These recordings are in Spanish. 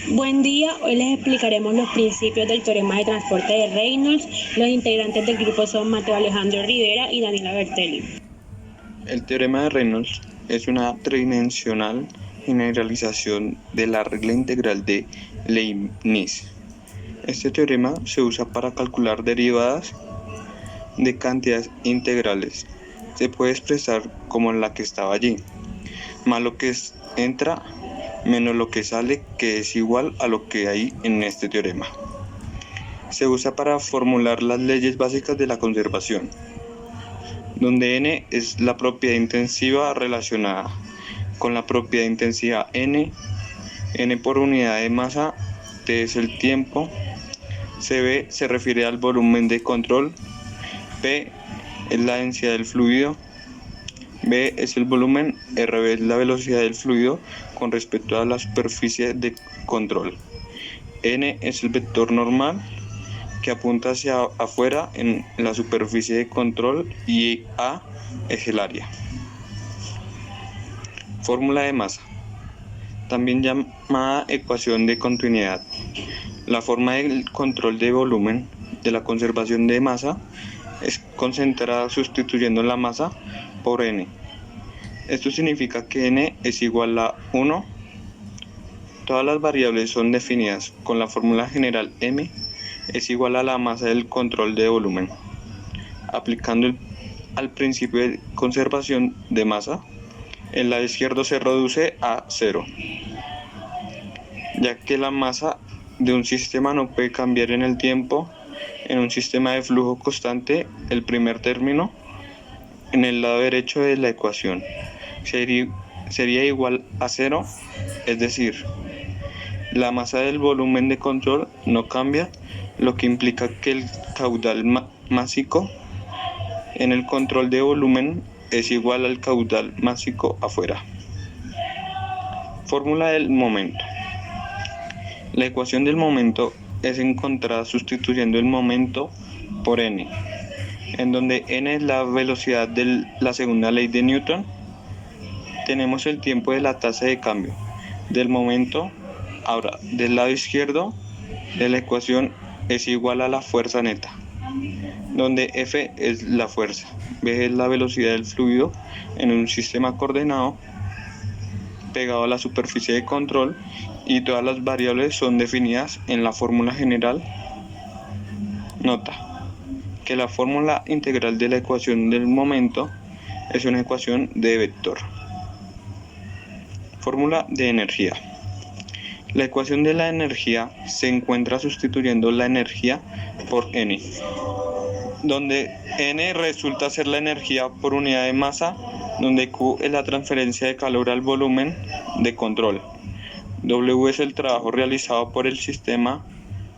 Buen día, hoy les explicaremos los principios del teorema de transporte de Reynolds. Los integrantes del grupo son Mateo Alejandro Rivera y Daniela Bertelli. El teorema de Reynolds es una tridimensional generalización de la regla integral de Leibniz. Este teorema se usa para calcular derivadas de cantidades integrales. Se puede expresar como la que estaba allí, más lo que entra menos lo que sale, que es igual a lo que hay en este teorema. Se usa para formular las leyes básicas de la conservación, donde n es la propiedad intensiva relacionada con la propiedad intensidad n por unidad de masa, t es el tiempo, cb se refiere al volumen de control, p es la densidad del fluido, v es el volumen, rb es la velocidad del fluido con respecto a la superficie de control, n es el vector normal que apunta hacia afuera en la superficie de control y A es el área. Fórmula de masa, también llamada ecuación de continuidad. La forma del control de volumen de la conservación de masa es concentrada sustituyendo la masa por n. Esto significa que n es igual a 1. Todas las variables son definidas con la fórmula general m es igual a la masa del control de volumen. Aplicando al principio de conservación de masa, el lado izquierdo se reduce a 0, ya que la masa de un sistema no puede cambiar en el tiempo. En un sistema de flujo constante, el primer término en el lado derecho de la ecuación sería igual a 0, es decir, la masa del volumen de control no cambia, lo que implica que el caudal másico en el control de volumen es igual al caudal másico afuera. Fórmula del momento. La ecuación del momento es encontrada sustituyendo el momento por n, en donde n es la velocidad de la segunda ley de Newton. Tenemos el tiempo de la tasa de cambio del momento. Ahora, del lado izquierdo de la ecuación es igual a la fuerza neta, donde F es la fuerza, V es la velocidad del fluido en un sistema coordenado pegado a la superficie de control, y todas las variables son definidas en la fórmula general. Nota que la fórmula integral de la ecuación del momento es una ecuación de vector. Fórmula de energía. La ecuación de la energía se encuentra sustituyendo la energía por n, donde n resulta ser la energía por unidad de masa, donde Q es la transferencia de calor al volumen de control, W es el trabajo realizado por el sistema,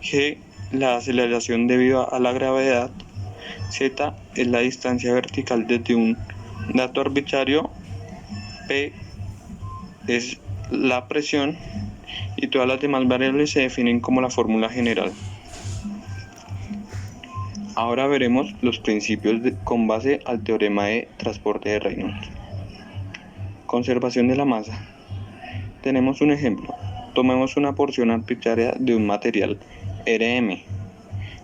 G la aceleración debido a la gravedad, Z es la distancia vertical desde un dato arbitrario, P es la presión, y todas las demás variables se definen como la fórmula general. Ahora veremos los principios con base al teorema de transporte de Reynolds. Conservación de la masa. Tenemos un ejemplo. Tomemos una porción arbitraria de un material Rm.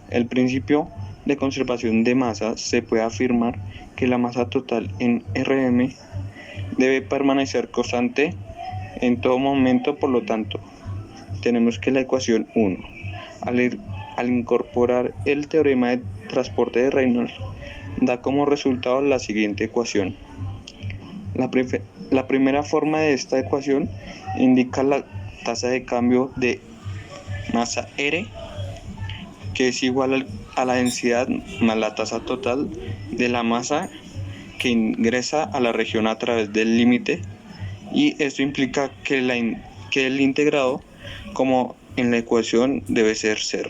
El principio de conservación de masa se puede afirmar que la masa total en Rm debe permanecer constante en todo momento. Por lo tanto, tenemos que la ecuación 1, al incorporar el teorema de transporte de Reynolds, da como resultado la siguiente ecuación. La primera forma de esta ecuación indica la tasa de cambio de masa R, que es igual a la densidad más la tasa total de la masa que ingresa a la región a través del límite, y esto implica que el integrado, como en la ecuación, debe ser 0.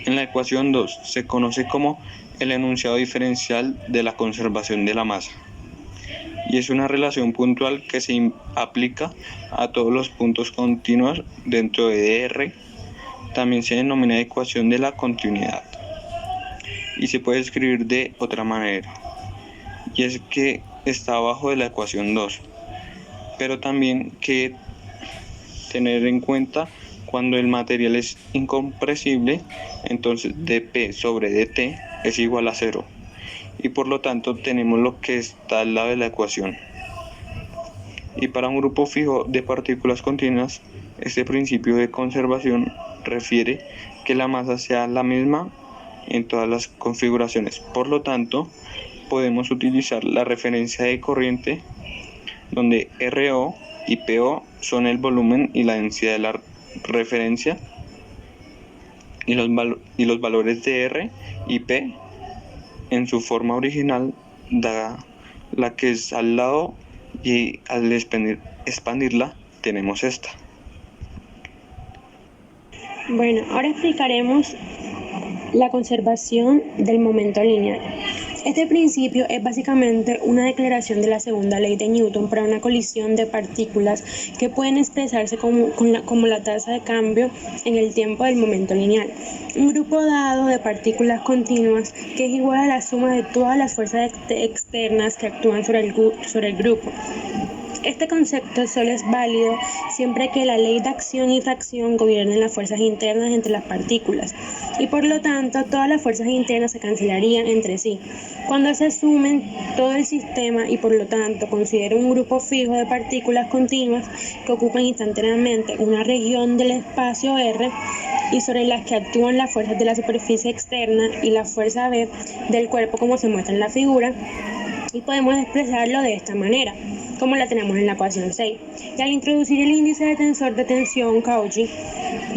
En la ecuación 2 se conoce como el enunciado diferencial de la conservación de la masa, y es una relación puntual que se aplica a todos los puntos continuos dentro de R. También se denomina ecuación de la continuidad, y se puede escribir de otra manera, y es que está abajo de la ecuación 2, pero también que tener en cuenta cuando el material es incompresible, entonces dP sobre dt es igual a 0. Y por lo tanto tenemos lo que está al lado de la ecuación. Y para un grupo fijo de partículas continuas, este principio de conservación refiere que la masa sea la misma en todas las configuraciones. Por lo tanto, podemos utilizar la referencia de corriente, donde RO y PO son el volumen y la densidad de la referencia, y los valores de R y P en su forma original da la que es al lado, y al expandirla tenemos esta. Bueno, ahora explicaremos la conservación del momento lineal. Este principio es básicamente una declaración de la segunda ley de Newton para una colisión de partículas que pueden expresarse como la tasa de cambio en el tiempo del momento lineal. Un grupo dado de partículas continuas que es igual a la suma de todas las fuerzas externas que actúan sobre el grupo. Este concepto solo es válido siempre que la ley de acción y reacción gobiernen las fuerzas internas entre las partículas, y por lo tanto todas las fuerzas internas se cancelarían entre sí. Cuando se sumen todo el sistema y por lo tanto considero un grupo fijo de partículas continuas que ocupan instantáneamente una región del espacio R y sobre las que actúan las fuerzas de la superficie externa y la fuerza B del cuerpo como se muestra en la figura, y podemos expresarlo de esta manera, como la tenemos en la ecuación 6. Y al introducir el índice de tensor de tensión Cauchy,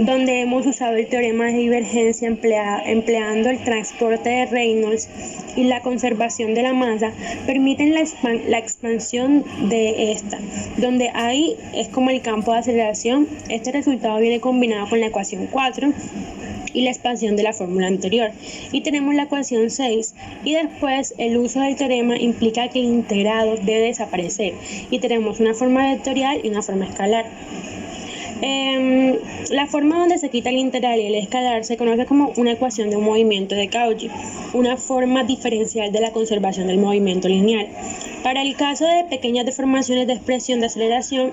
donde hemos usado el teorema de divergencia empleando el transporte de Reynolds y la conservación de la masa, permiten la expansión de esta, donde ahí es como el campo de aceleración. Este resultado viene combinado con la ecuación 4 y la expansión de la fórmula anterior, y tenemos la ecuación 6, y después el uso del teorema implica que el integrado debe desaparecer y tenemos una forma vectorial y una forma escalar. La forma donde se quita el integral y el escalar se conoce como una ecuación de un movimiento de Cauchy, una forma diferencial de la conservación del movimiento lineal. Para el caso de pequeñas deformaciones de expresión de aceleración,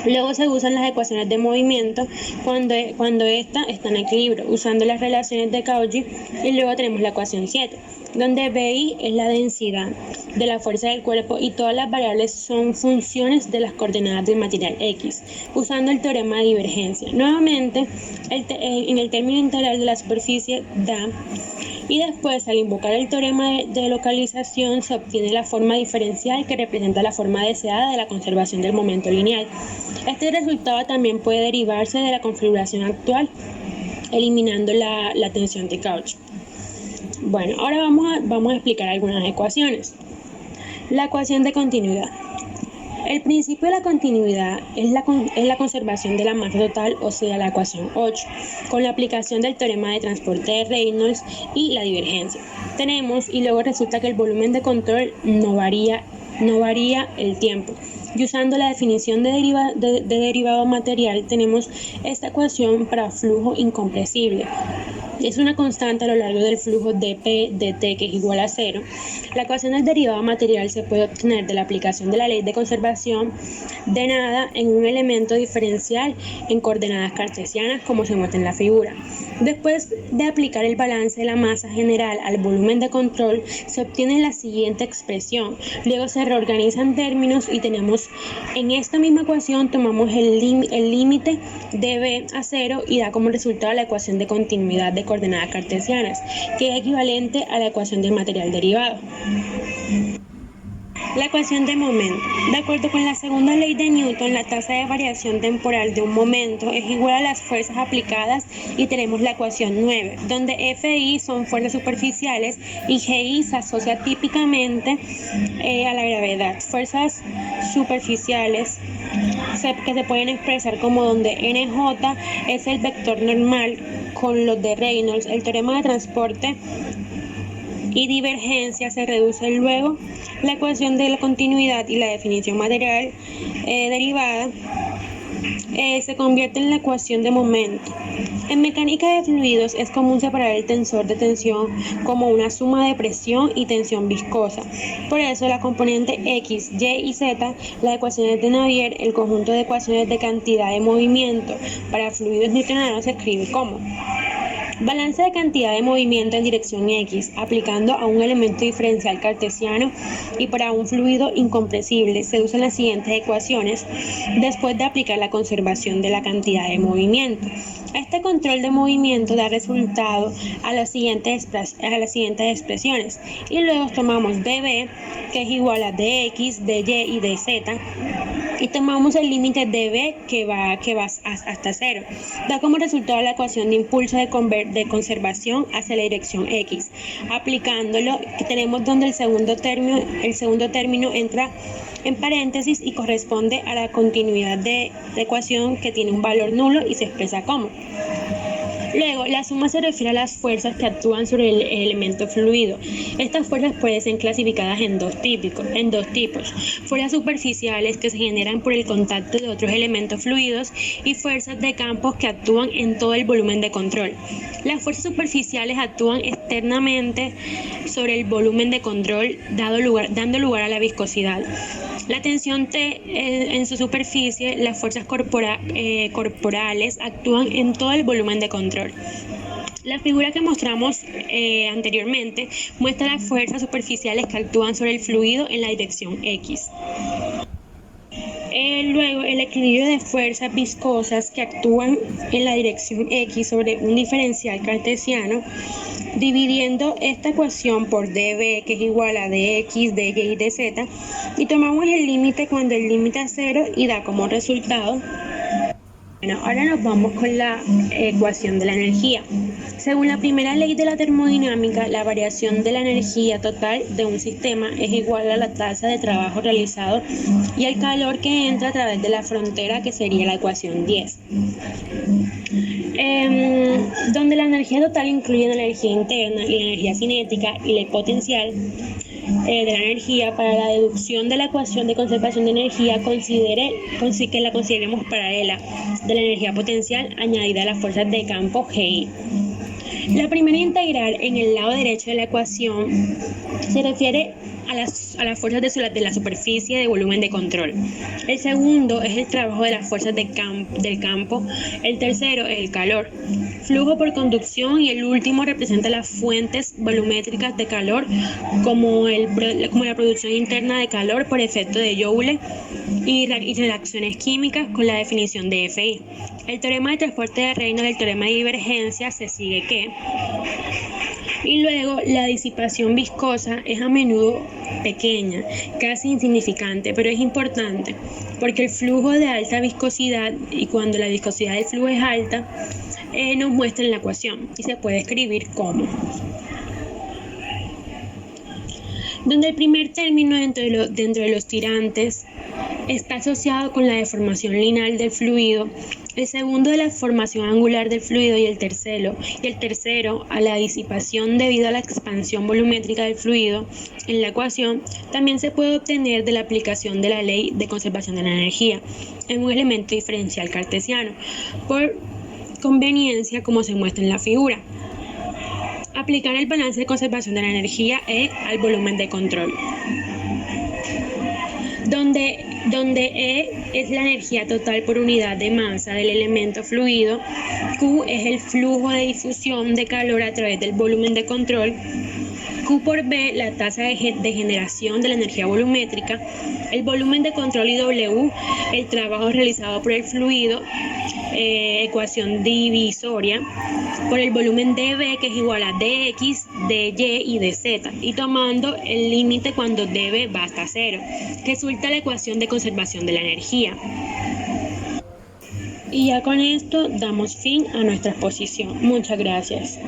luego se usan las ecuaciones de movimiento cuando éstas están en equilibrio, usando las relaciones de Cauchy, y luego tenemos la ecuación 7, donde BI es la densidad de la fuerza del cuerpo y todas las variables son funciones de las coordenadas del material X, usando el teorema de divergencia. Nuevamente, en el término integral de la superficie da, y después al invocar el teorema de localización se obtiene la forma diferencial que representa la forma deseada de la conservación del momento lineal. Este resultado también puede derivarse de la configuración actual, eliminando la tensión de Cauchy. Bueno, ahora vamos a explicar algunas ecuaciones. La ecuación de continuidad. El principio de la continuidad es la conservación de la masa total, o sea, la ecuación 8, con la aplicación del teorema de transporte de Reynolds y la divergencia. Tenemos, y luego resulta que el volumen de control no varía el tiempo. Y usando la definición de derivado material, tenemos esta ecuación para flujo incompresible. Es una constante a lo largo del flujo dP dt, que es igual a 0. La ecuación del derivado material se puede obtener de la aplicación de la ley de conservación de nada en un elemento diferencial en coordenadas cartesianas, como se muestra en la figura. Después de aplicar el balance de la masa general al volumen de control, se obtiene la siguiente expresión. Luego se reorganizan términos y tenemos en esta misma ecuación tomamos el límite de B a 0 y da como resultado la ecuación de continuidad de coordenadas cartesianas, que es equivalente a la ecuación del material derivado. La ecuación de momento. De acuerdo con la segunda ley de Newton, la tasa de variación temporal de un momento es igual a las fuerzas aplicadas, y tenemos la ecuación 9, donde Fi son fuerzas superficiales y Gi se asocia típicamente a la gravedad. Fuerzas superficiales que se pueden expresar como donde NJ es el vector normal con los de Reynolds. El teorema de transporte y divergencia se reduce luego la ecuación de la continuidad y la definición material derivada se convierte en la ecuación de momento. En mecánica de fluidos es común separar el tensor de tensión como una suma de presión y tensión viscosa. Por eso la componente X, Y y Z, las ecuaciones de Navier, el conjunto de ecuaciones de cantidad de movimiento para fluidos newtonianos se escribe como balance de cantidad de movimiento en dirección X aplicando a un elemento diferencial cartesiano y para un fluido incompresible se usan las siguientes ecuaciones después de aplicar la conservación de la cantidad de movimiento. Este control de movimiento da resultado a las siguientes expresiones y luego tomamos dB, que es igual a dx, dy y dz, y tomamos el límite dB que va hasta 0. Da como resultado la ecuación de impulso de conservación hacia la dirección X. Aplicándolo, tenemos donde el segundo término entra en paréntesis y corresponde a la continuidad de la ecuación que tiene un valor nulo y se expresa como. Luego, la suma se refiere a las fuerzas que actúan sobre el elemento fluido. Estas fuerzas pueden ser clasificadas en dos tipos. Fuerzas superficiales que se generan por el contacto de otros elementos fluidos y fuerzas de campo que actúan en todo el volumen de control. Las fuerzas superficiales actúan externamente sobre el volumen de control, dando lugar a la viscosidad. La tensión T en su superficie, las fuerzas corporales actúan en todo el volumen de control. La figura que mostramos anteriormente muestra las fuerzas superficiales que actúan sobre el fluido en la dirección X. Luego, el equilibrio de fuerzas viscosas que actúan en la dirección X sobre un diferencial cartesiano, dividiendo esta ecuación por dB, que es igual a dx, dy y dz, y tomamos el límite cuando el límite es 0 y da como resultado. Bueno, ahora nos vamos con la ecuación de la energía. Según la primera ley de la termodinámica, la variación de la energía total de un sistema es igual a la tasa de trabajo realizado y el calor que entra a través de la frontera, que sería la ecuación 10. Donde la energía total incluye la energía interna y la energía cinética y la potencial de la energía. Para la deducción de la ecuación de conservación de energía, que la consideremos paralela de la energía potencial añadida a las fuerzas de campo GI. La primera integral en el lado derecho de la ecuación se refiere a las fuerzas de la superficie de volumen de control. El segundo es el trabajo de las fuerzas del campo. El tercero es el calor, flujo por conducción, y el último representa las fuentes volumétricas de calor como la producción interna de calor por efecto de Joule y reacciones químicas con la definición de FI. El teorema de transporte de Reynolds del teorema de divergencia se sigue que. Y luego la disipación viscosa es a menudo pequeña, casi insignificante, pero es importante porque el flujo de alta viscosidad, y cuando la viscosidad del flujo es alta, nos muestra en la ecuación y se puede escribir como. Donde el primer término dentro de los tirantes está asociado con la deformación lineal del fluido, el segundo de la formación angular del fluido y el tercero a la disipación debido a la expansión volumétrica del fluido. En la ecuación también se puede obtener de la aplicación de la ley de conservación de la energía en un elemento diferencial cartesiano, por conveniencia como se muestra en la figura. Aplicar el balance de conservación de la energía E al volumen de control, donde E es la energía total por unidad de masa del elemento fluido, Q es el flujo de difusión de calor a través del volumen de control, Q por B la tasa de generación de la energía volumétrica, el volumen de control, y W el trabajo realizado por el fluido, ecuación divisoria, por el volumen dB, que es igual a dx, dy y dz, y tomando el límite cuando dB va hasta 0. Resulta la ecuación de conservación de la energía. Y ya con esto damos fin a nuestra exposición. Muchas gracias.